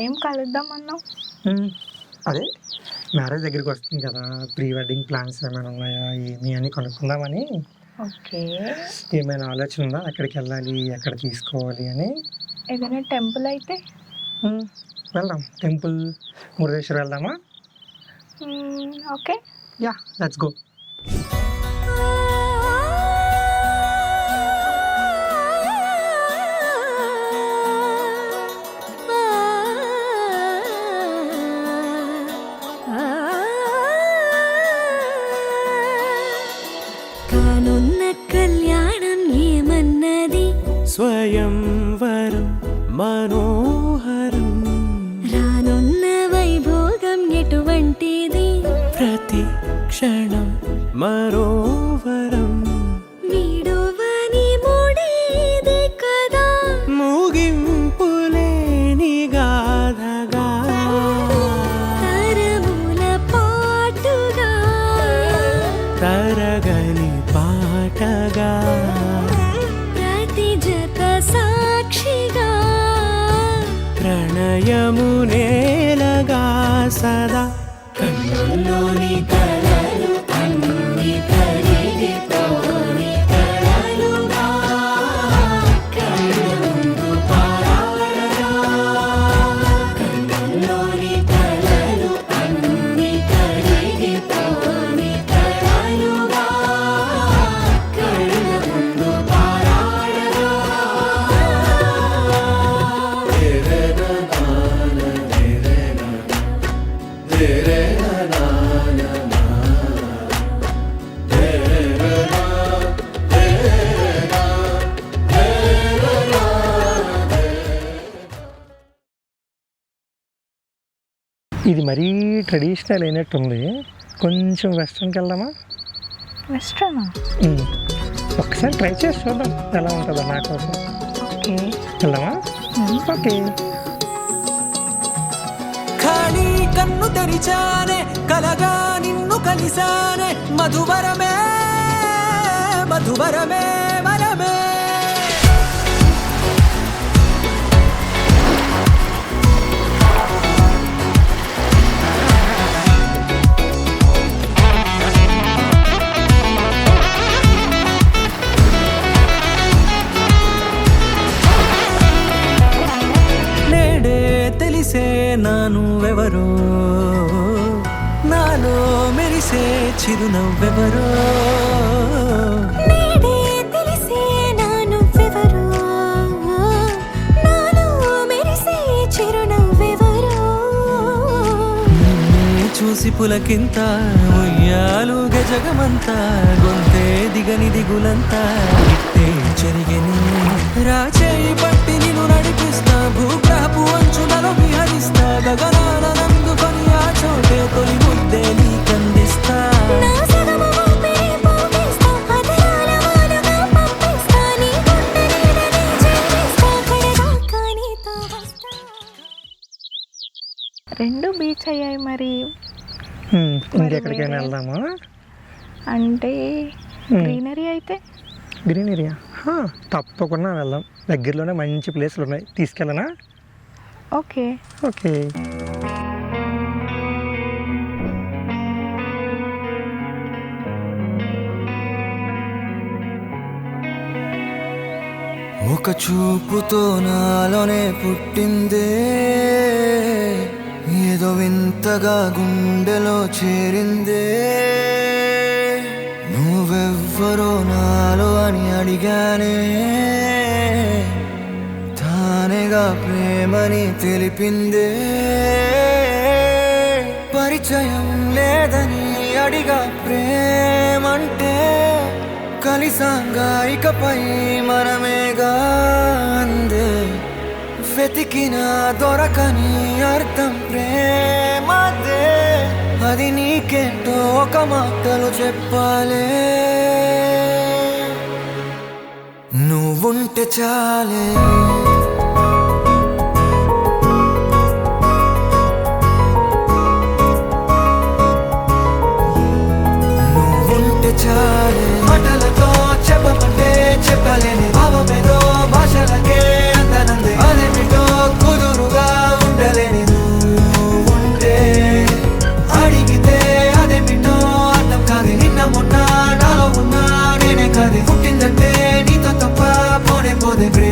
ఏం కలుద్దాం అన్నావు? అదే మ్యారేజ్ దగ్గరికి వస్తుంది కదా! ప్రీ వెడ్డింగ్ ప్లాన్స్ ఏమైనా ఉన్నాయా? ఏమి అని కనుక్కుందామని. ఓకే. ఏమైనా ఆలోచన ఉందా? ఎక్కడికెళ్ళాలి? ఎక్కడ తీసుకోవాలి అని? ఏదైనా టెంపుల్ అయితే? వెళ్దాం. టెంపుల్ మురుడేశ్వర్ వెళ్దామా? ఓకే. యాహ్! Let's go. కానున్న కళ్యాణం ఏమన్నది? స్వయంవరం మనోహరం. రానున్న వైభోగం ఎటువంటిది? ప్రతి క్షణం మరోవరం. వీడువని ముడిది కదా ముగింపులేని గాథగా. తరముల పాటుగా తరగని పాటగా. ప్రతి జత సాక్షిగా ప్రణయము నేలగా సదా. కన్నుల్లోని కలలు అన్ని కరిగిపోని కలలుగా. కళ్ళ ముందు పారాడగా. కన్నుల్లోని కలలు అన్ని కరిగిపోని కలలుగా. కళ్ళ ముందు పారాడగా. ఇది మరీ ట్రెడిషనల్ అయినట్టుంది. కొంచెం వెస్ట్రన్‌కి వెళ్దామా? వెస్ట్రనా? ఒక్కసారి ట్రై చేసి చూద్దాం ఎలా ఉంటుందో నా కోసం. ఓకే. వెళ్దామా? ఓకే. ఖాళీ కన్ను తెరిచానే కలగా నిన్ను కలిసానే. మధువరమే మధువరమే వరమే. నేడే తెలిసే నానువెవరో. నాలో మెరిసే చిరునవ్వెవరో. నేడే తెలిసే నానువ్వెవరో. నాలో మెరిసే చిరునవ్వెవరో. నిన్నే చూసి పులకింత ఉయ్యాలు గజగమంతా. గొంతే దిగని దిగులంతా ఇట్టే చెరిగెని. రాచేయి పట్టి నిన్ను నడిపిస్తా. భూగ్రహపు అంచులలో విహరిస్తా. గగనాల నందుకొని ఆ చోటే తొలి ముద్దే నీకందిస్తా. నా సగము ఊపిరి పోగేస్తా. అదరాల వానగా పంపిస్తా. నీ గుండె నీడనే చేరిస్తా. కడదాకా నీతో వస్తా. 2 బీచ్ అయ్యాయి మరి. ఇంకెక్కడికైనా వెళ్దామా? అంటే గ్రీనరీ అయితే? గ్రీనరీయా? తప్పకుండా వెళ్దాం. దగ్గరలోనే మంచి ప్లేసులు ఉన్నాయి. తీసుకెళ్ళనా? ఓకే. ఓకే. ఒక చూపుతో నాలోనే పుట్టిందే. ఏదో వింతగా గుండెలో చేరిందే. నువ్వెవ్వరో నాలో అని అడిగానే. తానేగా ప్రేమని తెలిపిందే. పరిచయం లేదని అడిగా ప్రేమంటే. కలిసాంగా ఇకపై మనమేగా అందే. వెతికినా దొరకని అర్థం ప్రేమదే. అది నీకేంటో ఒక మాటలు చెప్పాలే. నువ్వుంటే చాలే. నువ్వుంటే చాలే. మాటలతో చెప్పమంటే చెప్పలేని భావమేదో భాషలకే అందనందే. అదేమిటో కుదురుగా ఉండలేని ఉన్నది ప్రేమ